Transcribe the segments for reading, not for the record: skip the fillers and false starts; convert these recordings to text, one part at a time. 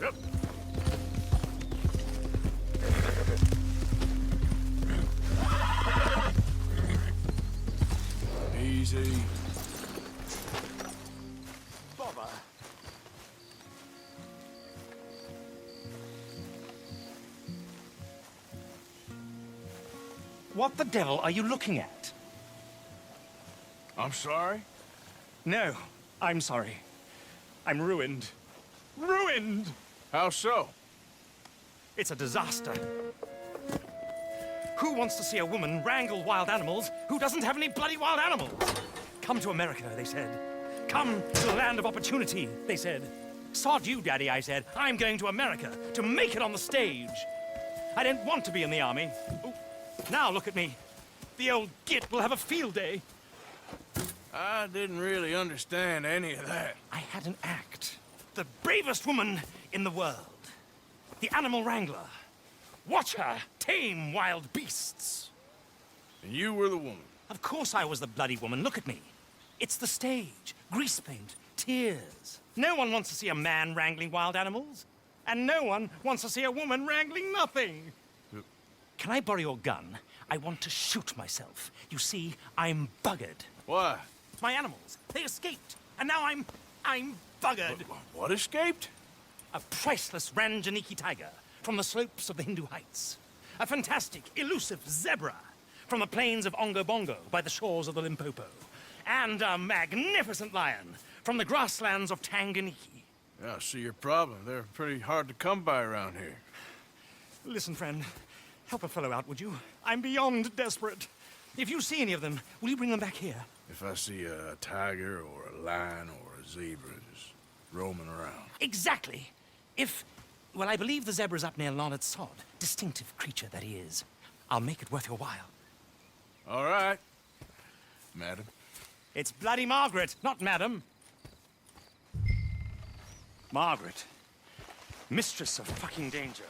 Yep. Easy. Bother. What the devil are you looking at? I'm sorry? No, I'm sorry. I'm ruined. Ruined! How so? It's a disaster. Who wants to see a woman wrangle wild animals who doesn't have any bloody wild animals? Come to America, they said. Come to the land of opportunity, they said. Sod you, Daddy, I said. I'm going to America to make it on the stage. I didn't want to be in the army. Ooh. Now look at me. The old git will have a field day. I didn't really understand any of that. I had an act. The bravest woman in the world. The animal wrangler. Watch her tame wild beasts. And you were the woman. Of course I was the bloody woman. Look at me. It's the stage. Grease paint. Tears. No one wants to see a man wrangling wild animals. And no one wants to see a woman wrangling nothing. Can I borrow your gun? I want to shoot myself. You see, I'm buggered. Why? My animals, they escaped. And now I'm buggered. What escaped? A priceless Ranjaniki tiger from the slopes of the Hindu Heights. A fantastic, elusive zebra from the plains of Ongo Bongo by the shores of the Limpopo. And a magnificent lion from the grasslands of Tanganyika. Yeah, I see your problem. They're pretty hard to come by around here. Listen, friend, help a fellow out, would you? I'm beyond desperate. If you see any of them, will you bring them back here? If I see a tiger or a lion or a zebra just roaming around. Exactly. Well, I believe the zebra's up near Larned Sod. Distinctive creature that he is. I'll make it worth your while. All right, madam. It's bloody Margaret, not madam. Margaret. Mistress of fucking danger.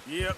Yep.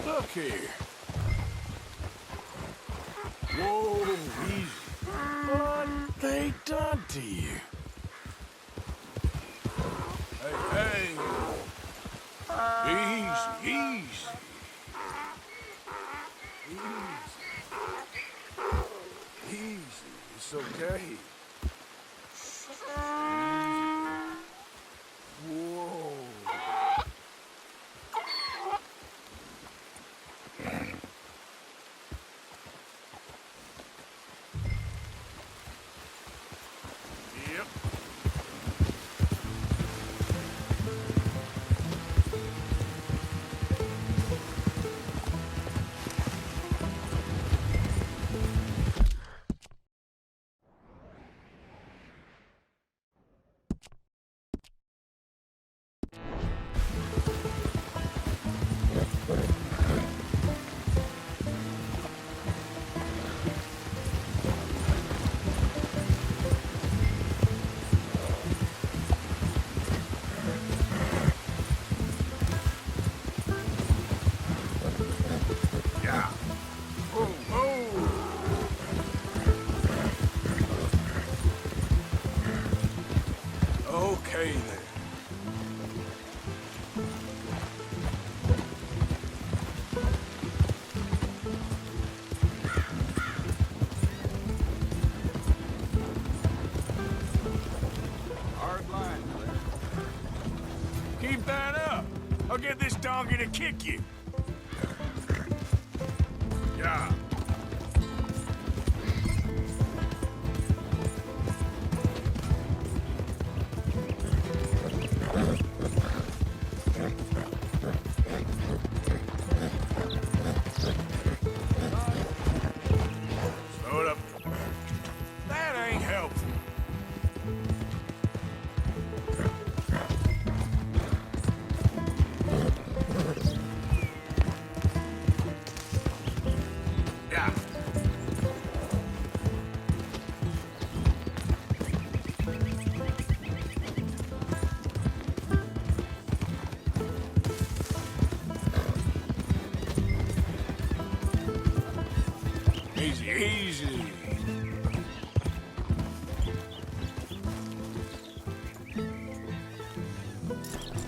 Look here. Whoa, easy. What they done to you? Hey, hey. Easy, easy. Easy. Easy. It's okay. Whoa. Yep. donkey to kick you. Yeah. Slow it up. That ain't helpful. Yeah. Easy, easy.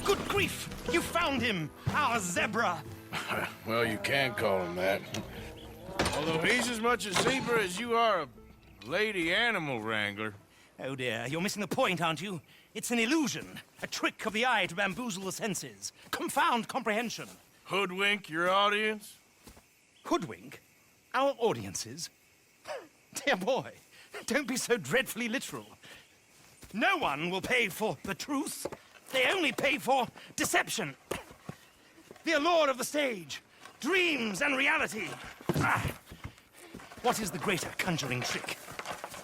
Good grief! You found him! Our zebra! Well, you can call him that. Although he's as much a zebra as you are a lady animal wrangler. Oh dear, you're missing the point, aren't you? It's an illusion. A trick of the eye to bamboozle the senses. Confound comprehension. Hoodwink your audience? Hoodwink? Our audiences? Dear boy, don't be so dreadfully literal. No one will pay for the truth. They only pay for deception. The allure of the stage, dreams and reality. Ah. What is the greater conjuring trick?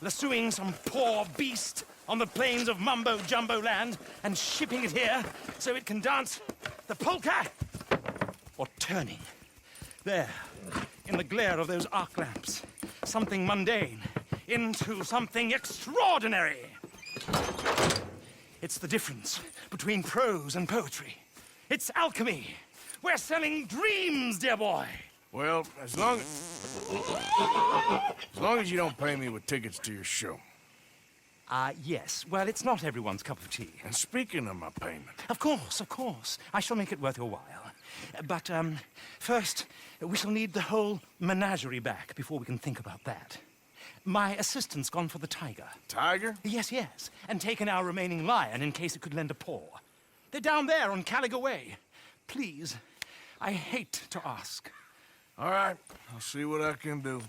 Lassoing some poor beast on the plains of mumbo-jumbo land and shipping it here so it can dance the polka? Or turning, there, in the glare of those arc lamps, something mundane into something extraordinary? It's the difference between prose and poetry. It's alchemy. We're selling dreams, dear boy. Well, as long as you don't pay me with tickets to your show. Yes. Well, it's not everyone's cup of tea. And speaking of my payment, Of course. I shall make it worth your while. But, first, we shall need the whole menagerie back before we can think about that. My assistant's gone for the tiger. Tiger? Yes, and taken our remaining lion in case it could lend a paw. They're down there on Caliga Way. Please, I hate to ask. All right, I'll see what I can do.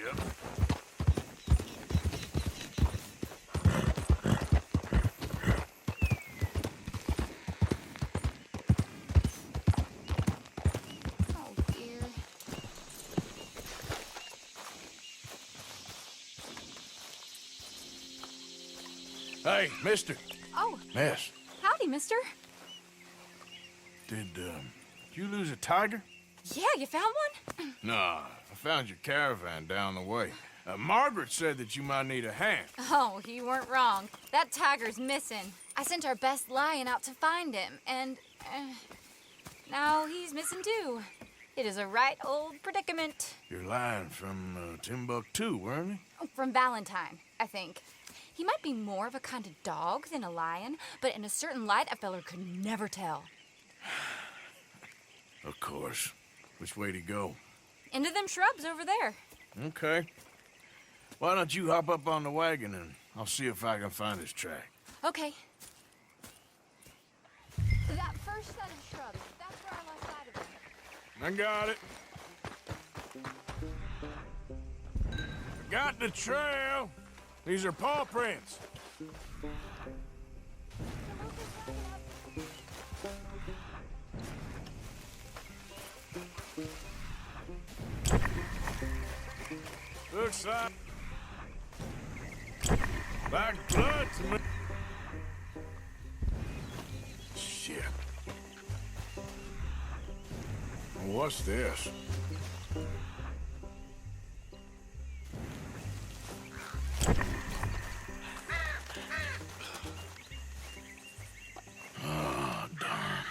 Yep. Oh, dear. Hey, mister. Oh, Miss, howdy, mister. did you lose a tiger? Yeah, you found one? Nah, I found your caravan down the way. Margaret said that you might need a hand. Oh, you weren't wrong. That tiger's missing. I sent our best lion out to find him, and now he's missing too. It is a right old predicament. You're lying from Timbuktu, weren't you? From Valentine, I think. He might be more of a kind of dog than a lion, but in a certain light, a feller could never tell. Of course. Which way to go? Into them shrubs over there. Okay. Why don't you hop up on the wagon and I'll see if I can find his track. Okay. That first set of shrubs, that's where I lost sight of him. I got it. I got the trail. These are paw prints. Looks like blood to me. What's this? Oh, darn.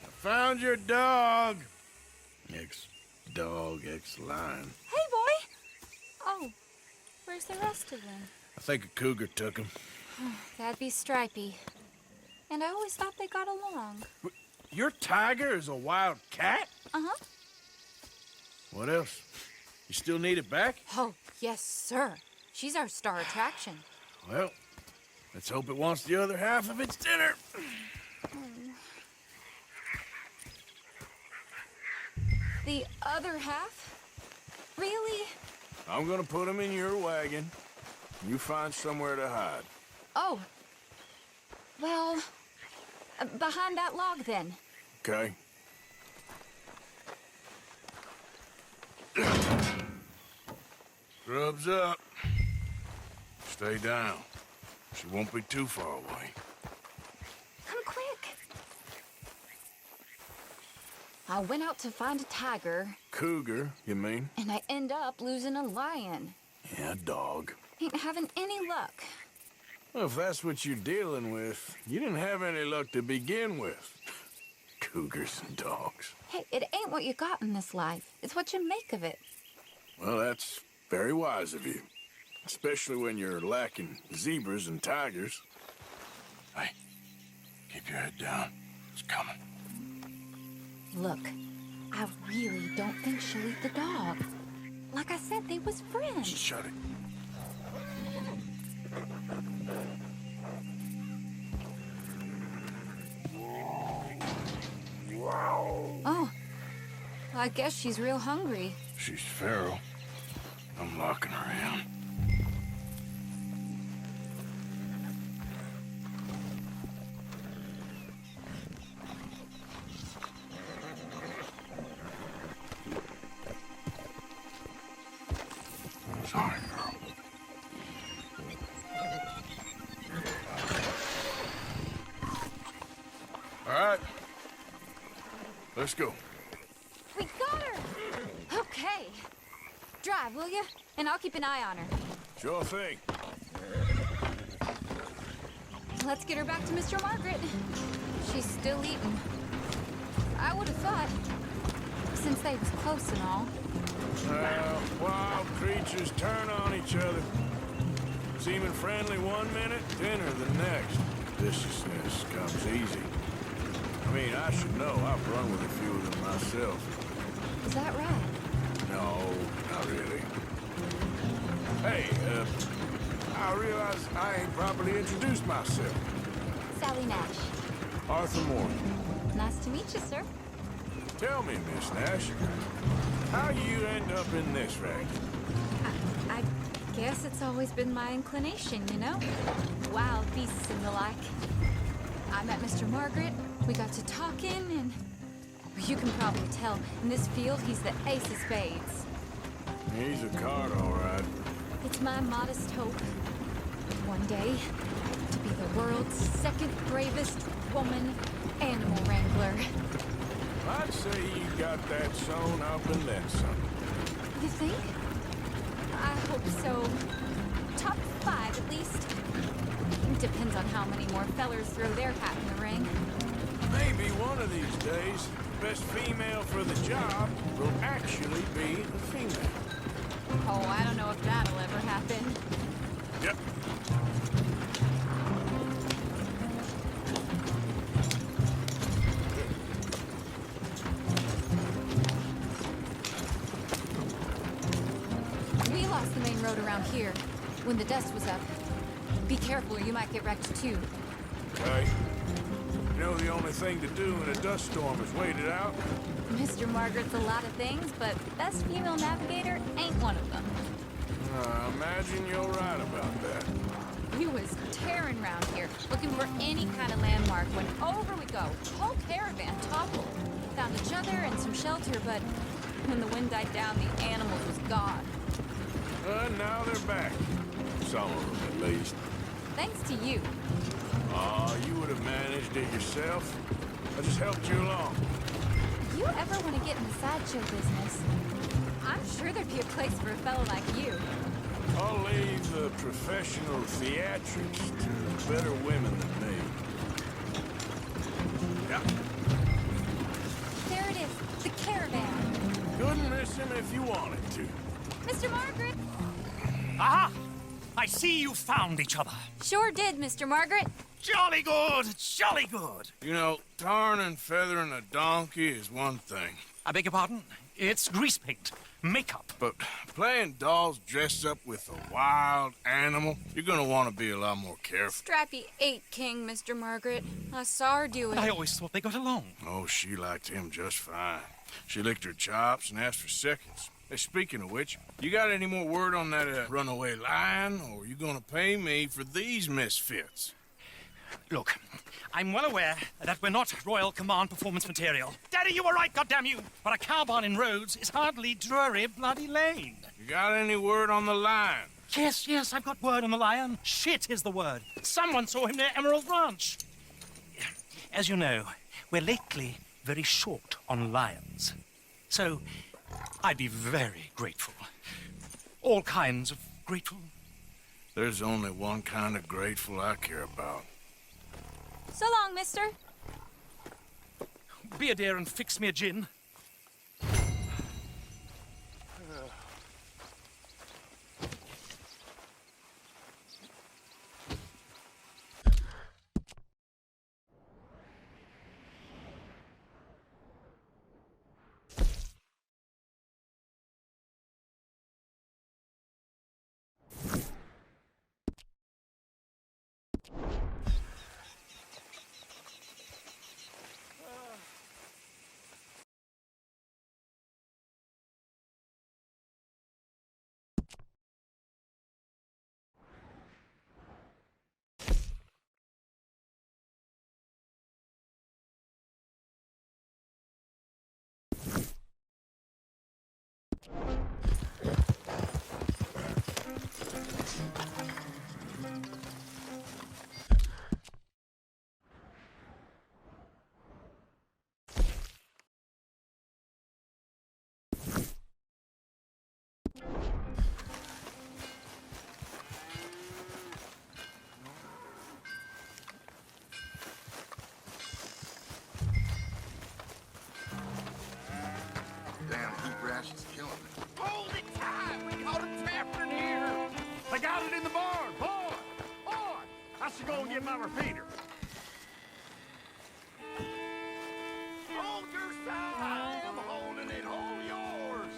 I found your dog. Ex-dog, ex-lion. Hey, boy! Oh, where's the rest of them? I think a cougar took him. That'd be Stripey. And I always thought they got along. Your tiger is a wild cat? Uh-huh. What else? You still need it back? Oh, yes, sir. She's our star attraction. Well, let's hope it wants the other half of its dinner. The other half? Really? I'm gonna put him in your wagon. You find somewhere to hide. Oh. Well, behind that log, then. Okay? Grub's up. Stay down. She won't be too far away. Come quick. I went out to find a tiger, Cougar, you mean? and I end up losing a lion. Yeah, dog. Ain't having any luck. Well, if that's what you're dealing with, you didn't have any luck to begin with. Cougars and dogs. Hey, it ain't what you got in this life. It's what you make of it. Well, that's very wise of you. Especially when you're lacking zebras and tigers. Hey, keep your head down. It's coming. Look, I really don't think she'll eat the dog. Like I said, they was friends. Shut it. Oh, I guess she's real hungry. She's feral. I'm locking her in. Sorry, girl. All right. Let's go. We got her! Okay. Drive, will you? And I'll keep an eye on her. Sure thing. Let's get her back to Mr. Margaret. She's still eating. I would have thought, since they was close and all. Wild creatures turn on each other. Seeming friendly one minute, dinner the next. Viciousness comes easy. I mean, I should know. I've run with a few of them myself. Is that right? No, not really. Hey, I realize I ain't properly introduced myself. Sally Nash. Arthur Morgan. Nice to meet you, sir. Tell me, Miss Nash, how you end up in this racket? I guess it's always been my inclination, you know? Wild beasts and the like. I met Mr. Margaret, we got to talking, and you can probably tell, in this field, he's the ace of spades. He's a card, all right. It's my modest hope, one day, to be the world's second bravest woman animal wrangler. I'd say you got that sewn up and then some. You think? I hope so. Top 5, at least. Depends on how many more fellers throw their hat in the ring. Maybe one of these days, the best female for the job will actually be a female. Oh, I don't know if that'll ever happen. Yep. We lost the main road around here when the dust was up. Be careful or you might get wrecked too. Okay. You know the only thing to do in a dust storm is wait it out? Mr. Margaret's a lot of things, but best female navigator ain't one of them. I imagine you're right about that. We was tearing around here, looking for any kind of landmark when over we go. Whole caravan toppled. Found each other and some shelter, but when the wind died down, the animals was gone. Now they're back. Some of them, at least. Thanks to you. You would have managed it yourself. I just helped you along. If you ever want to get in the sideshow business, I'm sure there'd be a place for a fellow like you. I'll leave the professional theatrics to better women than me. Yeah. There it is, the caravan. Couldn't miss him if you wanted to. Mr. Margaret! Aha! I see you found each other. Sure did, Mr. Margaret. Jolly good, jolly good. You know, tarring and feathering a donkey is one thing. I beg your pardon? It's grease paint, makeup. But playing dolls dressed up with a wild animal, you're gonna want to be a lot more careful. Strappy ate King, Mr. Margaret. I saw her do it. I always thought they got along. Oh, she liked him just fine. She licked her chops and asked for seconds. Hey, speaking of which, you got any more word on that runaway lion, or are you gonna pay me for these misfits? Look, I'm well aware that we're not Royal Command performance material. Daddy, you were right, goddammit you! But a cow barn in Rhodes is hardly Drury Bloody Lane. You got any word on the lion? Yes, I've got word on the lion. Shit is the word. Someone saw him near Emerald Ranch. As you know, we're lately very short on lions. So, I'd be very grateful. All kinds of grateful. There's only one kind of grateful I care about. So long, mister. Be a dear and fix me a gin. Damn heat rash is killing me. Hold it tight! We caught a trapper in here! They got it in the barn! Boy! Boy! I should go and get my repeater. Hold your side! I am holding it. Hold yours!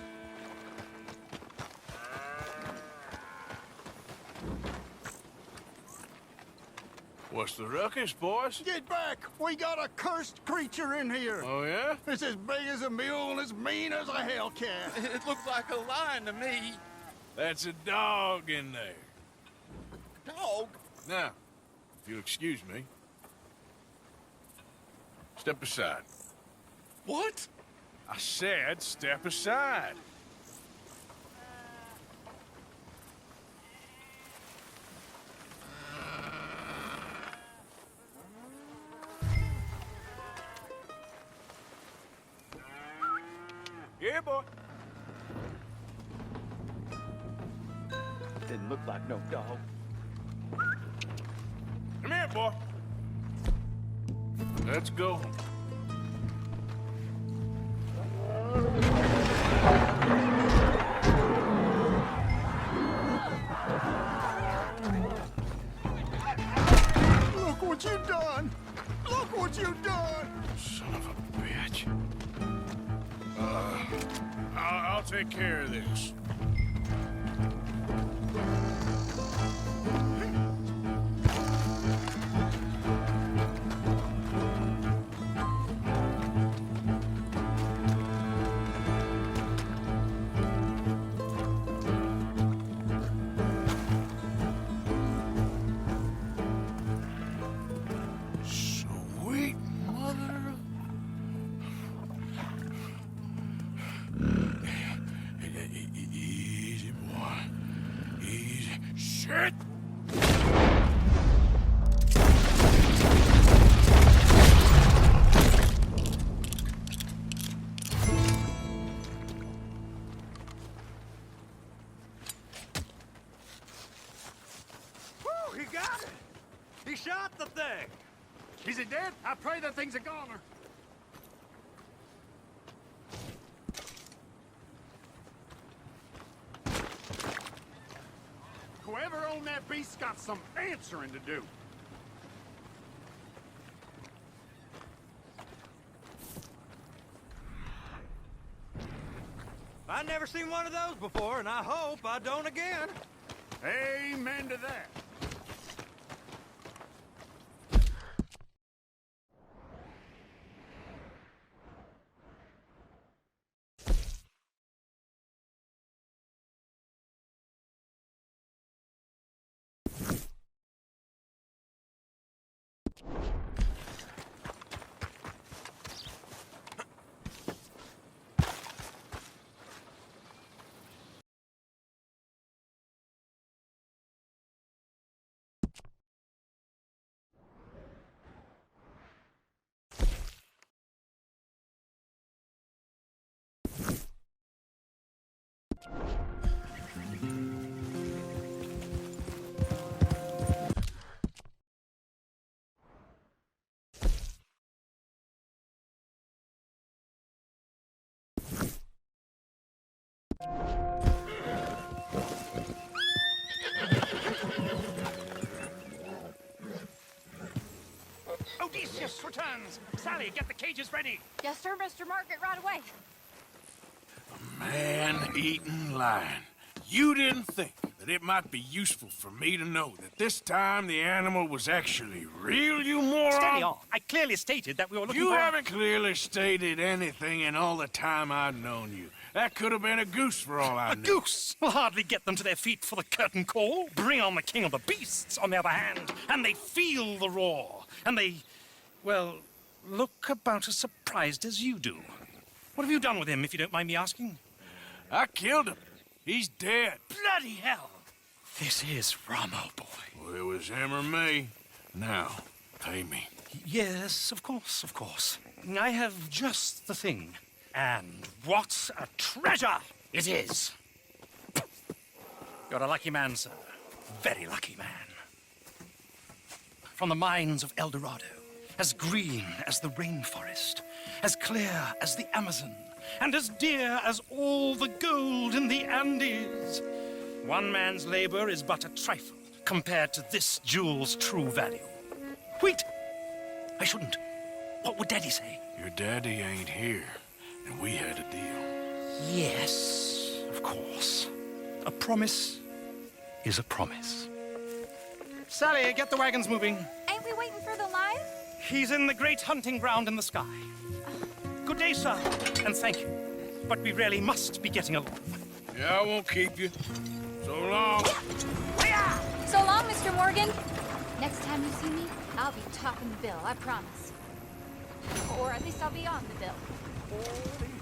What's the ruckus, boys? Get back! We got a cursed creature in here! Oh, yeah? It's as big as a mule and as mean as a hellcat. It looks like a lion to me. That's a dog in there. Dog? Now, if you'll excuse me, step aside. What? I said step aside. Yeah, boy. Didn't look like no dog. Come here, boy. Let's go. Look what you done! Look what you done! Son of a bitch. I'll take care of this. Sweet mother. Is it dead? I pray that thing's a goner. Whoever owned that beast's got some answering to do. I've never seen one of those before, and I hope I don't again. Amen to that. Odysseus returns! Sally, get the cages ready! Yes, sir, Mr. Margaret, right away. Man-eating lion. You didn't think that it might be useful for me to know that this time the animal was actually real, you moron? Steady on. I clearly stated that we were looking You for... haven't clearly stated anything in all the time I've known you. That could have been a goose for all I A knew. goose will hardly get them to their feet for the curtain call. Bring on the king of the beasts, on the other hand, and they feel the roar. And they, well, look about as surprised as you do. What have you done with him, if you don't mind me asking? I killed him. He's dead. Bloody hell! This is Ramo, boy. Well, it was him or me. Now, pay me. Yes, of course, of course. I have just the thing. And what a treasure it is! You're a lucky man, sir. Very lucky man. From the mines of El Dorado, as green as the rainforest, as clear as the Amazon, and as dear as all the gold in the Andes. One man's labor is but a trifle compared to this jewel's true value. Wait! I shouldn't. What would Daddy say? Your daddy ain't here, and we had a deal. Yes, of course. A promise is a promise. Sally, get the wagons moving. Ain't we waiting for the lion? He's in the great hunting ground in the sky. Good day, sir, and thank you. But we really must be getting along. Yeah, I won't keep you. So long. So long, Mr. Morgan. Next time you see me, I'll be topping the bill, I promise. Or at least I'll be on the bill. Holy